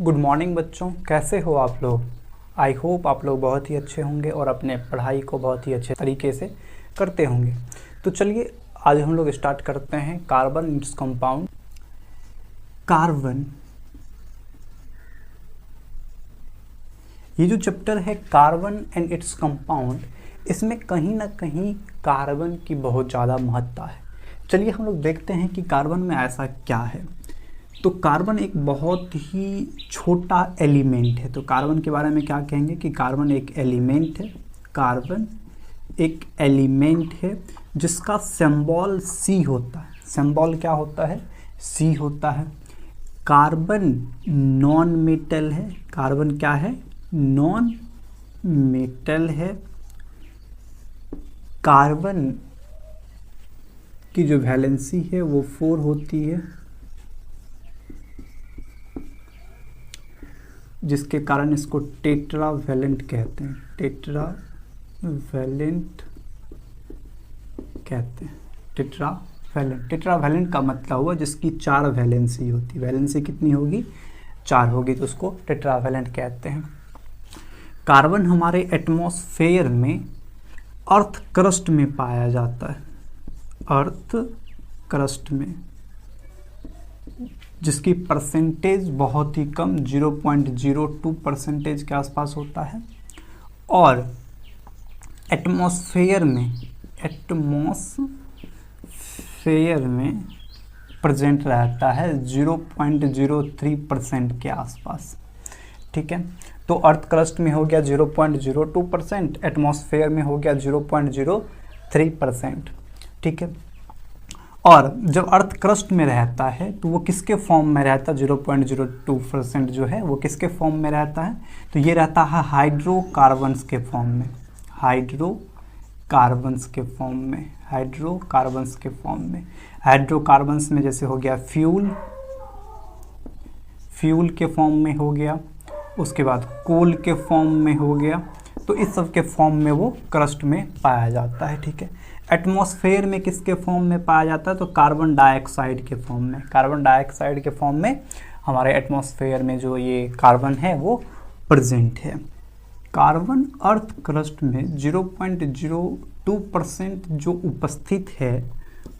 Good morning बच्चों, कैसे हो आप लोग। आई होप आप लोग बहुत ही अच्छे होंगे और अपने पढ़ाई को बहुत ही अच्छे तरीके से करते होंगे। तो चलिए आज हम लोग स्टार्ट करते हैं कार्बन इट्स कंपाउंड। कार्बन, ये जो चैप्टर है कार्बन एंड इट्स कंपाउंड, इसमें कहीं ना कहीं कार्बन की बहुत ज़्यादा महत्ता है। चलिए हम लोग देखते हैं कि कार्बन में ऐसा क्या है। तो कार्बन एक बहुत ही छोटा एलिमेंट है। तो कार्बन के बारे में क्या कहेंगे कि कार्बन एक एलिमेंट है। कार्बन एक एलिमेंट है जिसका सिंबल सी होता है। सिंबल क्या होता है? सी होता है। कार्बन नॉन मेटल है। कार्बन क्या है? नॉन मेटल है। कार्बन की जो वैलेंसी है वो 4 होती है, जिसके कारण इसको टेट्रावैलेंट कहते हैं। टेट्रावैलेंट कहते हैं। टेट्रावैलेंट का मतलब हुआ जिसकी 4 वैलेंसी होती। वैलेंसी कितनी होगी? 4 होगी, तो उसको टेट्रावैलेंट कहते हैं। कार्बन हमारे एटमॉस्फेयर में अर्थ क्रस्ट में पाया जाता है। अर्थ क्रस्ट में, जिसकी परसेंटेज बहुत ही कम 0.02% के आसपास होता है। और एटमॉस्फेयर में प्रेजेंट रहता है 0.03% के आसपास। ठीक है, तो अर्थ क्रस्ट में हो गया 0.02%, एटमॉस्फेयर में हो गया 0.03%। ठीक है, और जब अर्थ क्रस्ट में रहता है तो वो किसके फॉर्म में रहता है? 0.02% जो है वो किसके फॉर्म में रहता है? तो ये रहता है हाइड्रोकार्बन्स के फॉर्म में। हाइड्रोकार्बन्स के फॉर्म में हाइड्रोकार्बन्स में जैसे हो गया फ्यूल के फॉर्म में हो गया, उसके बाद कोल के फॉर्म में हो गया। तो इस सब के फॉर्म में वो क्रस्ट में पाया जाता है। ठीक है, एटमॉस्फेयर में किसके फॉर्म में पाया जाता है? तो कार्बन डाइऑक्साइड के फॉर्म में। कार्बन डाइऑक्साइड के फॉर्म में हमारे एटमॉस्फेयर में जो ये कार्बन है वो प्रेजेंट है। कार्बन अर्थ क्रस्ट में 0.02% जो उपस्थित है,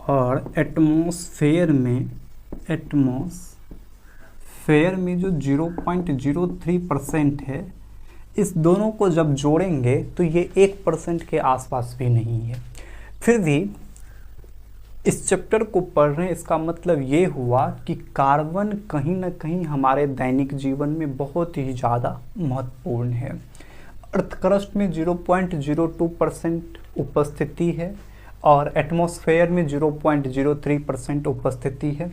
और एटमॉस्फेयर में जो 0.03% है, इस दोनों को जब जोड़ेंगे तो ये 1% के आसपास भी नहीं है। फिर भी इस चैप्टर को पढ़ रहे हैं, इसका मतलब ये हुआ कि कार्बन कहीं ना कहीं हमारे दैनिक जीवन में बहुत ही ज़्यादा महत्वपूर्ण है। अर्थ क्रस्ट में 0.02% उपस्थिति है और एटमॉस्फेयर में 0.03% उपस्थिति है।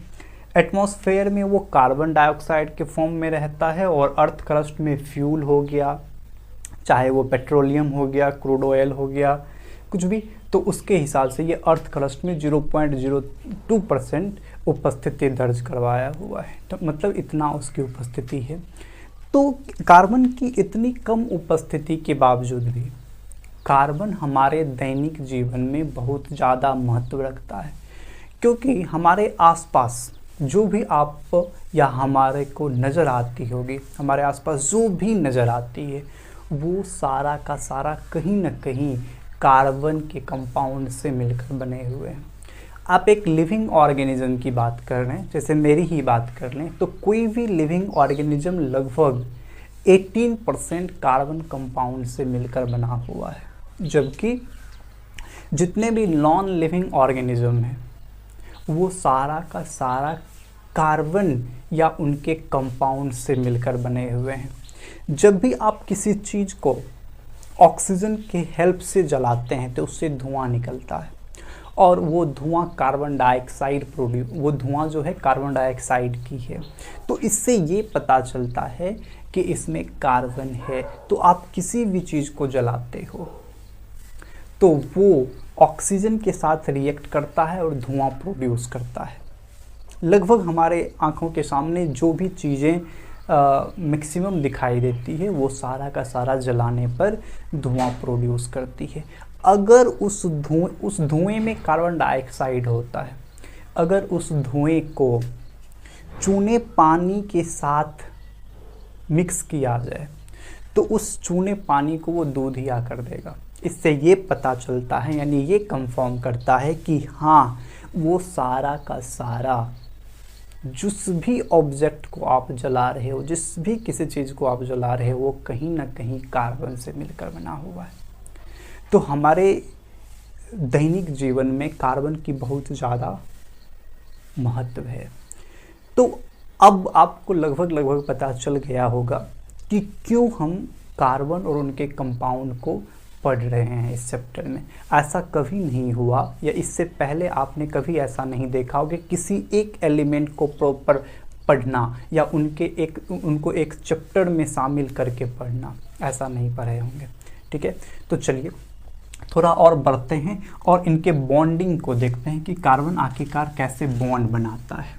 एटमॉस्फेयर में वो कार्बन डाइऑक्साइड के फॉर्म में रहता है और अर्थ क्रस्ट में फ्यूल हो गया, चाहे वो पेट्रोलियम हो गया, क्रूड ऑयल हो गया, कुछ भी, तो उसके हिसाब से ये अर्थ क्रस्ट में 0.02% उपस्थिति दर्ज करवाया हुआ है। तो मतलब इतना उसकी उपस्थिति है। तो कार्बन की इतनी कम उपस्थिति के बावजूद भी कार्बन हमारे दैनिक जीवन में बहुत ज़्यादा महत्व रखता है, क्योंकि हमारे आसपास जो भी आप या हमारे को नज़र आती होगी, हमारे आसपास जो भी नज़र आती है वो सारा का सारा कहीं ना कहीं कार्बन के कंपाउंड से मिलकर बने हुए हैं। आप एक लिविंग ऑर्गेनिज्म की बात कर रहे हैं, जैसे मेरी ही बात कर लें, तो कोई भी लिविंग ऑर्गेनिज्म लगभग 18% कार्बन कंपाउंड से मिलकर बना हुआ है, जबकि जितने भी नॉन लिविंग ऑर्गेनिज्म हैं वो सारा का सारा कार्बन या उनके कंपाउंड से मिलकर बने हुए हैं। जब भी आप किसी चीज़ को ऑक्सीजन के हेल्प से जलाते हैं तो उससे धुआं निकलता है, और वो धुआं कार्बन डाइऑक्साइड वो धुआं जो है कार्बन डाइऑक्साइड की है। तो इससे ये पता चलता है कि इसमें कार्बन है। तो आप किसी भी चीज़ को जलाते हो तो वो ऑक्सीजन के साथ रिएक्ट करता है और धुआं प्रोड्यूस करता है। लगभग हमारे आँखों के सामने जो भी चीज़ें मैक्सिमम दिखाई देती है वो सारा का सारा जलाने पर धुआं प्रोड्यूस करती है। अगर उस धुएं में कार्बन डाइऑक्साइड होता है, अगर उस धुएं को चूने पानी के साथ मिक्स किया जाए तो उस चूने पानी को वो दूधिया कर देगा। इससे ये पता चलता है, यानी ये कंफर्म करता है कि हाँ, वो सारा का सारा जिस भी ऑब्जेक्ट को आप जला रहे हो, जिस भी किसी चीज़ को आप जला रहे हो, वो कहीं ना कहीं कार्बन से मिलकर बना हुआ है। तो हमारे दैनिक जीवन में कार्बन की बहुत ज़्यादा महत्व है। तो अब आपको लगभग पता चल गया होगा कि क्यों हम कार्बन और उनके कंपाउंड को पढ़ रहे हैं इस चैप्टर में। ऐसा कभी नहीं हुआ, या इससे पहले आपने कभी ऐसा नहीं देखा होगा कि किसी एक एलिमेंट को प्रॉपर पढ़ना या उनको एक चैप्टर में शामिल करके पढ़ना, ऐसा नहीं पढ़े होंगे। ठीक है, तो चलिए थोड़ा और बढ़ते हैं और इनके बॉन्डिंग को देखते हैं कि कार्बन आखिरकार कैसे बॉन्ड बनाता है।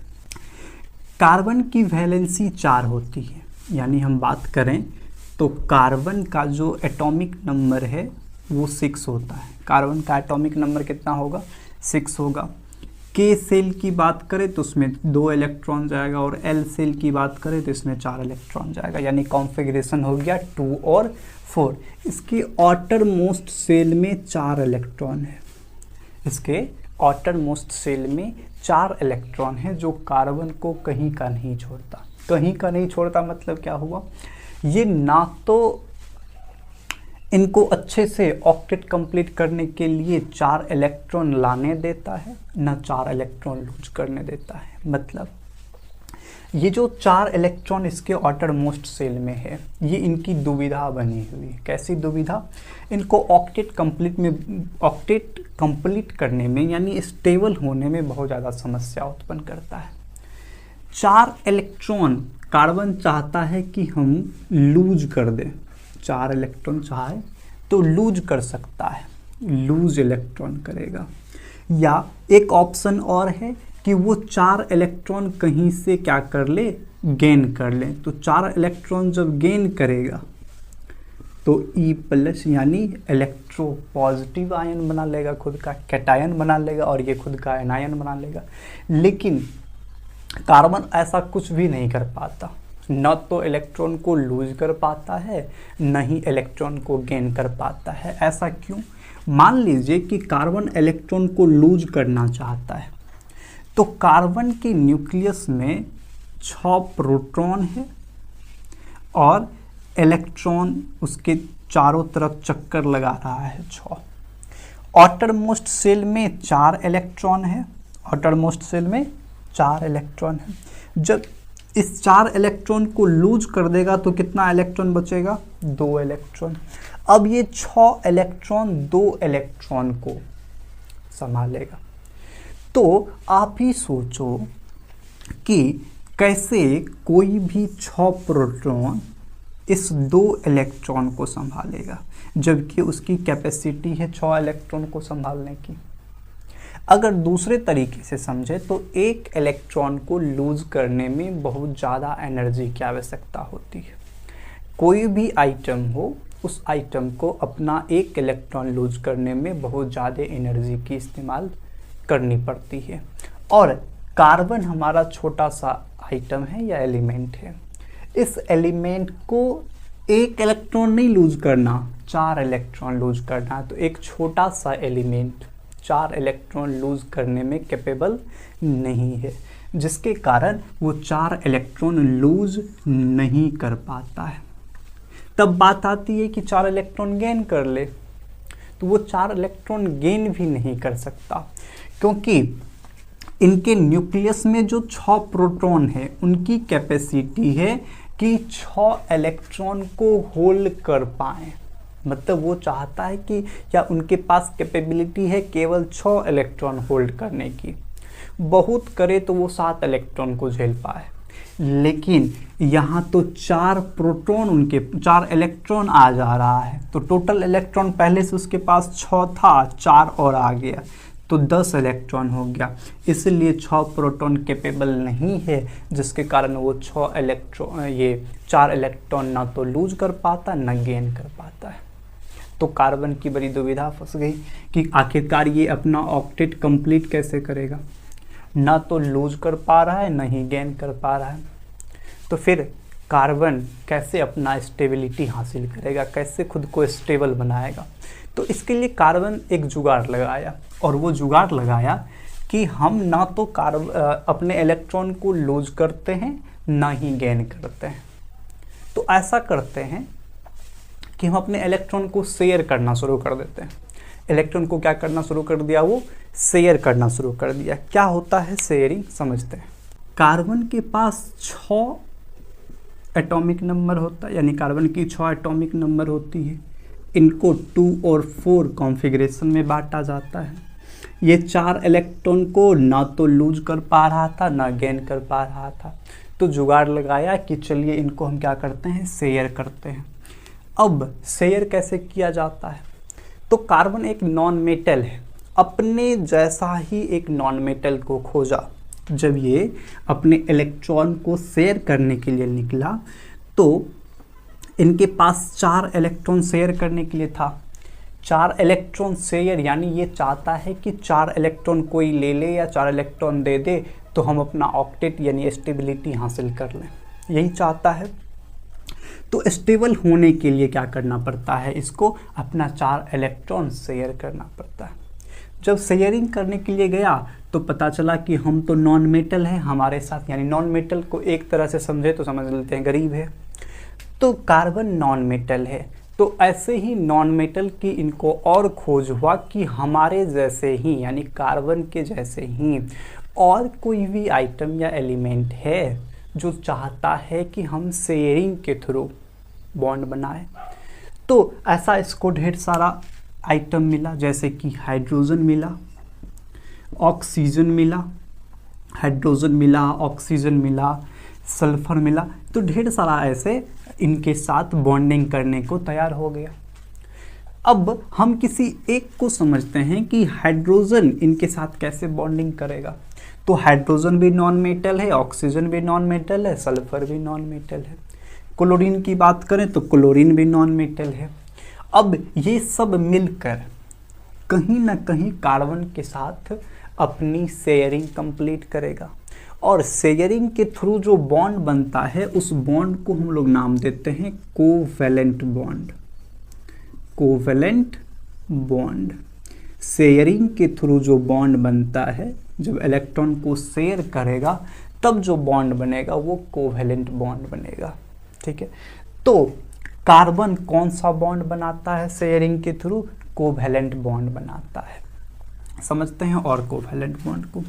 कार्बन की वैलेंसी 4 होती है, यानी हम बात करें तो कार्बन का जो एटॉमिक नंबर है वो 6 होता है। कार्बन का एटॉमिक नंबर कितना होगा? 6 होगा। के सेल की बात करें तो उसमें 2 इलेक्ट्रॉन जाएगा, और एल सेल की बात करें तो इसमें 4 इलेक्ट्रॉन जाएगा, यानी कॉन्फ़िगरेशन हो गया 2 और 4। इसके आउटर मोस्ट सेल में 4 इलेक्ट्रॉन है। इसके आउटर मोस्ट सेल में 4 इलेक्ट्रॉन है, जो कार्बन को कहीं का नहीं छोड़ता। कहीं का नहीं छोड़ता मतलब क्या हुआ? ये ना तो इनको अच्छे से ऑक्टेट कंप्लीट करने के लिए 4 इलेक्ट्रॉन लाने देता है, ना 4 इलेक्ट्रॉन लूज करने देता है। मतलब ये जो 4 इलेक्ट्रॉन इसके आउटर मोस्ट सेल में है, ये इनकी दुविधा बनी हुई है। कैसी दुविधा? इनको ऑक्टेट कंप्लीट करने में, यानी स्टेबल होने में बहुत ज़्यादा समस्या उत्पन्न करता है। 4 इलेक्ट्रॉन कार्बन चाहता है कि हम लूज कर दें। 4 इलेक्ट्रॉन चाहे तो लूज कर सकता है, लूज इलेक्ट्रॉन करेगा। या एक ऑप्शन और है कि वो 4 इलेक्ट्रॉन कहीं से क्या कर ले? गेन कर ले। तो 4 इलेक्ट्रॉन जब गेन करेगा तो E+ यानी इलेक्ट्रो पॉजिटिव आयन बना लेगा, खुद का कैटायन बना लेगा, और ये खुद का एनायन बना लेगा। लेकिन कार्बन ऐसा कुछ भी नहीं कर पाता, न तो इलेक्ट्रॉन को लूज कर पाता है, न ही इलेक्ट्रॉन को गेन कर पाता है। ऐसा क्यों? मान लीजिए कि कार्बन इलेक्ट्रॉन को लूज करना चाहता है, तो कार्बन के न्यूक्लियस में 6 प्रोटॉन है और इलेक्ट्रॉन उसके चारों तरफ चक्कर लगा रहा है 6। आउटर मोस्ट सेल में 4 इलेक्ट्रॉन है, आउटर मोस्ट सेल में 4 इलेक्ट्रॉन है। जब इस 4 इलेक्ट्रॉन को लूज कर देगा तो कितना इलेक्ट्रॉन बचेगा? 2 इलेक्ट्रॉन। अब ये 6 इलेक्ट्रॉन 2 इलेक्ट्रॉन को संभालेगा। तो आप ही सोचो कि कैसे कोई भी 6 प्रोटॉन इस 2 इलेक्ट्रॉन को संभालेगा, जबकि उसकी कैपेसिटी है 6 इलेक्ट्रॉन को संभालने की। अगर दूसरे तरीके से समझे तो एक इलेक्ट्रॉन को लूज करने में बहुत ज़्यादा एनर्जी की आवश्यकता होती है। कोई भी आइटम हो, उस आइटम को अपना एक इलेक्ट्रॉन लूज करने में बहुत ज़्यादा एनर्जी की इस्तेमाल करनी पड़ती है। और कार्बन हमारा छोटा सा आइटम है या एलिमेंट है। इस एलिमेंट को एक इलेक्ट्रॉन नहीं लूज करना, 4 इलेक्ट्रॉन लूज करना। तो एक छोटा सा एलिमेंट 4 इलेक्ट्रॉन लूज करने में कैपेबल नहीं है, जिसके कारण वो 4 इलेक्ट्रॉन लूज नहीं कर पाता है। तब बात आती है कि 4 इलेक्ट्रॉन गेन कर ले, तो वो 4 इलेक्ट्रॉन गेन भी नहीं कर सकता, क्योंकि इनके न्यूक्लियस में जो 6 प्रोटॉन है उनकी कैपेसिटी है कि 6 इलेक्ट्रॉन को होल्ड कर पाएँ। मतलब वो चाहता है कि, या उनके पास कैपेबिलिटी है केवल 6 इलेक्ट्रॉन होल्ड करने की। बहुत करे तो वो 7 इलेक्ट्रॉन को झेल पाए, लेकिन यहाँ तो 4 प्रोटॉन, उनके 4 इलेक्ट्रॉन आ जा रहा है। तो टोटल इलेक्ट्रॉन पहले से उसके पास 6 था, 4 और आ गया, तो 10 इलेक्ट्रॉन हो गया। इसलिए 6 प्रोटॉन कैपेबल नहीं है, जिसके कारण वो 4 इलेक्ट्रॉन ना तो लूज कर पाता, ना गेन कर पाता है। तो कार्बन की बड़ी दुविधा फंस गई कि आखिरकार ये अपना ऑक्टेट कंप्लीट कैसे करेगा। ना तो लूज कर पा रहा है, ना ही गेन कर पा रहा है। तो फिर कार्बन कैसे अपना स्टेबिलिटी हासिल करेगा, कैसे खुद को स्टेबल बनाएगा। तो इसके लिए कार्बन एक जुगाड़ लगाया, और वो जुगाड़ लगाया कि हम ना तो अपने इलेक्ट्रॉन को लूज करते हैं ना ही गेन करते हैं। तो ऐसा करते हैं कि हम अपने इलेक्ट्रॉन को शेयर करना शुरू कर देते हैं। इलेक्ट्रॉन को क्या करना शुरू कर दिया, वो शेयर करना शुरू कर दिया। क्या होता है शेयरिंग, समझते हैं। कार्बन के पास 6 एटॉमिक नंबर होता है, यानी कार्बन की 6 एटॉमिक नंबर होती है। इनको 2 और 4 कॉन्फ़िगरेशन में बांटा जाता है। ये 4 इलेक्ट्रॉन को ना तो लूज कर पा रहा था ना गेन कर पा रहा था, तो जुगाड़ लगाया कि चलिए इनको हम क्या करते हैं, शेयर करते हैं। अब शेयर कैसे किया जाता है, तो कार्बन एक नॉन मेटल है, अपने जैसा ही एक नॉन मेटल को खोजा। जब ये अपने इलेक्ट्रॉन को शेयर करने के लिए निकला तो इनके पास 4 इलेक्ट्रॉन शेयर करने के लिए था। 4 इलेक्ट्रॉन शेयर यानी ये चाहता है कि 4 इलेक्ट्रॉन कोई ले ले या 4 इलेक्ट्रॉन दे दे तो हम अपना ऑक्टेट यानी स्टेबिलिटी हासिल कर लें, यही चाहता है। तो स्टेबल होने के लिए क्या करना पड़ता है, इसको अपना 4 इलेक्ट्रॉन शेयर करना पड़ता है। जब शेयरिंग करने के लिए गया तो पता चला कि हम तो नॉन मेटल हैं, हमारे साथ, यानी नॉन मेटल को एक तरह से समझे तो समझ लेते हैं गरीब है, तो कार्बन नॉन मेटल है। तो ऐसे ही नॉन मेटल की इनको और खोज हुआ कि हमारे जैसे ही यानी कार्बन के जैसे ही और कोई भी आइटम या एलिमेंट है जो चाहता है कि हम शेयरिंग के थ्रू बॉन्ड बनाए। तो ऐसा इसको ढेर सारा आइटम मिला, जैसे कि हाइड्रोजन मिला, ऑक्सीजन मिला, हाइड्रोजन मिला, ऑक्सीजन मिला, सल्फर मिला। तो ढेर सारा ऐसे इनके साथ बॉन्डिंग करने को तैयार हो गया। अब हम किसी एक को समझते हैं कि हाइड्रोजन इनके साथ कैसे बॉन्डिंग करेगा। तो हाइड्रोजन भी नॉन मेटल है, ऑक्सीजन भी नॉन मेटल है, सल्फर भी नॉन मेटल है। क्लोरीन की बात करें तो क्लोरीन भी नॉन मेटल है। अब ये सब मिलकर कहीं ना कहीं कार्बन के साथ अपनी शेयरिंग कंप्लीट करेगा, और शेयरिंग के थ्रू जो बॉन्ड बनता है उस बॉन्ड को हम लोग नाम देते हैं covalent bond. Covalent bond, sharing के थ्रू जो बॉन्ड बनता है, जब इलेक्ट्रॉन को शेयर करेगा तब जो बॉन्ड बनेगा वो कोवैलेंट बॉन्ड बनेगा। ठीक है, तो कार्बन कौन सा बॉन्ड बनाता है शेयरिंग के थ्रू, कोवैलेंट बॉन्ड बनाता है। समझते हैं और कोवैलेंट बॉन्ड को।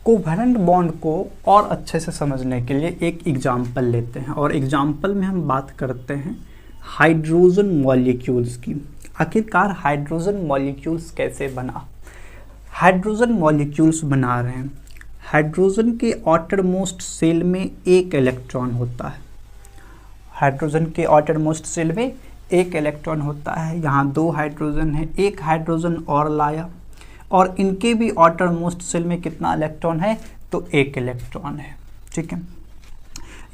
कोवैलेंट बॉन्ड को और अच्छे से समझने के लिए एक एग्जाम्पल लेते हैं, और एग्जाम्पल में हम बात करते हैं हाइड्रोजन मॉलिक्यूल्स की। आखिरकार हाइड्रोजन मॉलिक्यूल्स कैसे बना। हाइड्रोजन मॉलिक्यूल्स बना रहे हैं। हाइड्रोजन के आउटर मोस्ट सेल में एक इलेक्ट्रॉन होता है। हाइड्रोजन के आउटर मोस्ट सेल में एक इलेक्ट्रॉन होता है। यहाँ 2 हाइड्रोजन है, एक हाइड्रोजन और लाया, और इनके भी आउटर मोस्ट सेल में कितना इलेक्ट्रॉन है, तो एक इलेक्ट्रॉन है। ठीक है,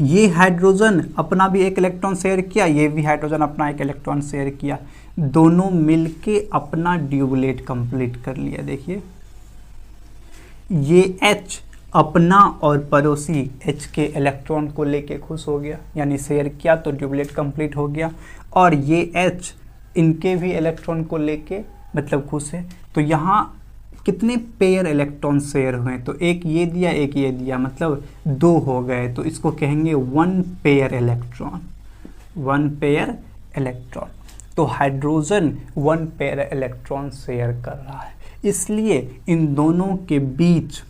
ये हाइड्रोजन अपना भी एक इलेक्ट्रॉन शेयर किया, ये भी हाइड्रोजन अपना एक इलेक्ट्रॉन शेयर किया, दोनों मिलके अपना ड्यूबलेट कंप्लीट कर लिया। देखिए ये H अपना और पड़ोसी H के इलेक्ट्रॉन को लेके खुश हो गया, यानी शेयर किया तो ड्यूबलेट कंप्लीट हो गया, और ये H इनके भी इलेक्ट्रॉन को लेके मतलब खुश है। तो यहाँ कितने पेयर इलेक्ट्रॉन शेयर हुए, तो एक ये दिया एक ये दिया, मतलब 2 हो गए, तो इसको कहेंगे 1 पेयर इलेक्ट्रॉन। 1 पेयर इलेक्ट्रॉन, तो हाइड्रोजन 1 पेयर इलेक्ट्रॉन शेयर कर रहा है, इसलिए इन दोनों के बीच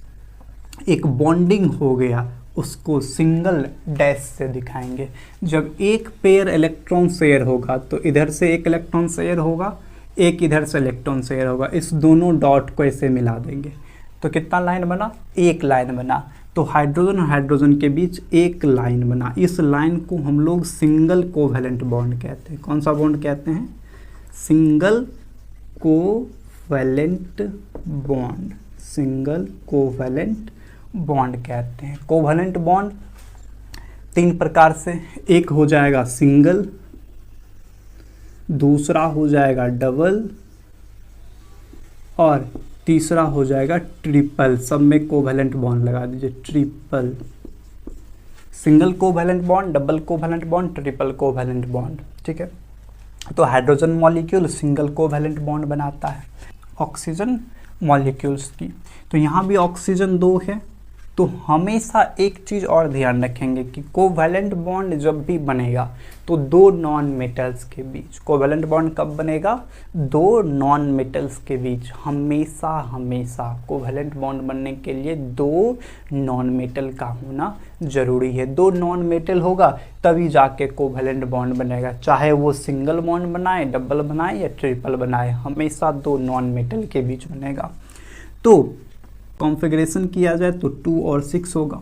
एक बॉन्डिंग हो गया, उसको सिंगल डैश से दिखाएंगे। जब एक पेयर इलेक्ट्रॉन शेयर होगा तो इधर से एक इलेक्ट्रॉन शेयर होगा, एक इधर से इलेक्ट्रॉन शेयर होगा, इस दोनों डॉट को ऐसे मिला देंगे तो कितना लाइन बना, एक लाइन बना। तो हाइड्रोजन और हाइड्रोजन के बीच एक लाइन बना, इस लाइन को हम लोग सिंगल कोवैलेंट बॉन्ड कहते हैं। कौन सा बॉन्ड कहते हैं, single covalent bond. Single covalent bond कहते हैं। कोवैलेंट बॉन्ड 3 प्रकार से, एक हो जाएगा सिंगल, दूसरा हो जाएगा डबल, और तीसरा हो जाएगा ट्रिपल। सब में कोवैलेंट बॉन्ड लगा दीजिए, triple. Single covalent bond, double covalent bond, triple covalent bond, ठीक है। तो hydrogen molecule single covalent bond बनाता है ऑक्सीजन मॉलिक्यूल्स की। तो यहाँ भी ऑक्सीजन 2 है। तो हमेशा एक चीज़ और ध्यान रखेंगे कि कोवैलेंट बॉन्ड जब भी बनेगा तो दो नॉन मेटल्स के बीच, कोवैलेंट बॉन्ड कब बनेगा, दो नॉन मेटल्स के बीच। हमेशा कोवैलेंट बॉन्ड बनने के लिए दो नॉन मेटल का होना जरूरी है। दो नॉन मेटल होगा तभी जाके कोवैलेंट बॉन्ड बनेगा, चाहे वो सिंगल बॉन्ड बनाए, डबल बनाए या ट्रिपल बनाए, हमेशा दो नॉन मेटल के बीच बनेगा। तो कॉन्फ़िगरेशन किया जाए तो 2 और 6 होगा।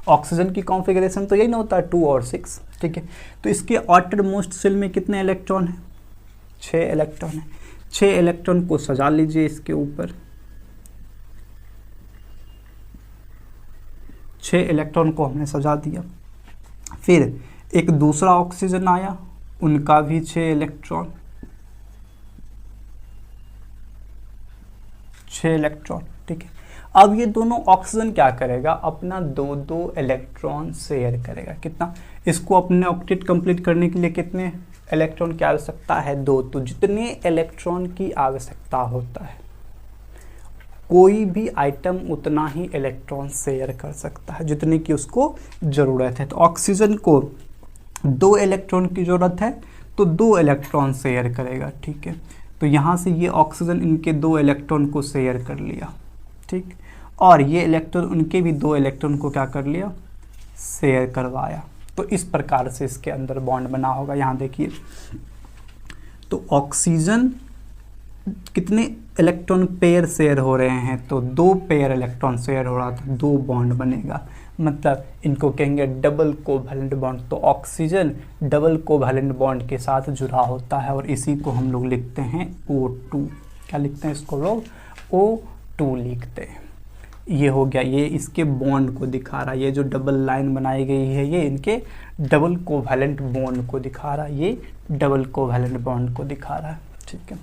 ऑक्सीजन की कॉन्फ़िगरेशन तो यही ना होता है 2 और 6, ठीक है। तो इसके आउटर मोस्ट शेल में कितने इलेक्ट्रॉन हैं, 6 इलेक्ट्रॉन है। 6 इलेक्ट्रॉन को सजा लीजिए इसके ऊपर, 6 इलेक्ट्रॉन को हमने सजा दिया। फिर एक दूसरा ऑक्सीजन आया, उनका भी 6 इलेक्ट्रॉन, 6 इलेक्ट्रॉन, ठीक है। अब ये दोनों ऑक्सीजन क्या करेगा, अपना 2-2 इलेक्ट्रॉन शेयर करेगा। कितना, इसको अपने ऑक्टेट कंप्लीट करने के लिए कितने इलेक्ट्रॉन की आवश्यकता है, 2। तो जितने इलेक्ट्रॉन की आवश्यकता होता है कोई भी आइटम उतना ही इलेक्ट्रॉन शेयर कर सकता है जितने की उसको ज़रूरत है। तो ऑक्सीजन को 2 इलेक्ट्रॉन की ज़रूरत है तो 2 इलेक्ट्रॉन शेयर करेगा, ठीक है। तो यहाँ से ये ऑक्सीजन इनके 2 इलेक्ट्रॉन को शेयर कर लिया, ठीक। और ये इलेक्ट्रॉन उनके भी 2 इलेक्ट्रॉन को क्या कर लिया, शेयर करवाया। तो इस प्रकार से इसके अंदर बॉन्ड बना होगा। यहाँ देखिए, तो ऑक्सीजन कितने इलेक्ट्रॉन पेयर शेयर हो रहे हैं, तो 2 पेयर इलेक्ट्रॉन शेयर हो रहा, तो 2 बॉन्ड बनेगा। मतलब इनको कहेंगे डबल कोवैलेंट बॉन्ड। तो ऑक्सीजन डबल कोवैलेंट बॉन्ड के साथ जुड़ा होता है और इसी को हम लोग लिखते हैं O2। क्या लिखते हैं इसको लोग, O2 लिखते हैं। ये हो गया, ये इसके बॉन्ड को दिखा रहा है। ये जो डबल लाइन बनाई गई है ये इनके डबल कोवैलेंट बॉन्ड को दिखा रहा है, ये डबल कोवैलेंट बॉन्ड को दिखा रहा है, ठीक है।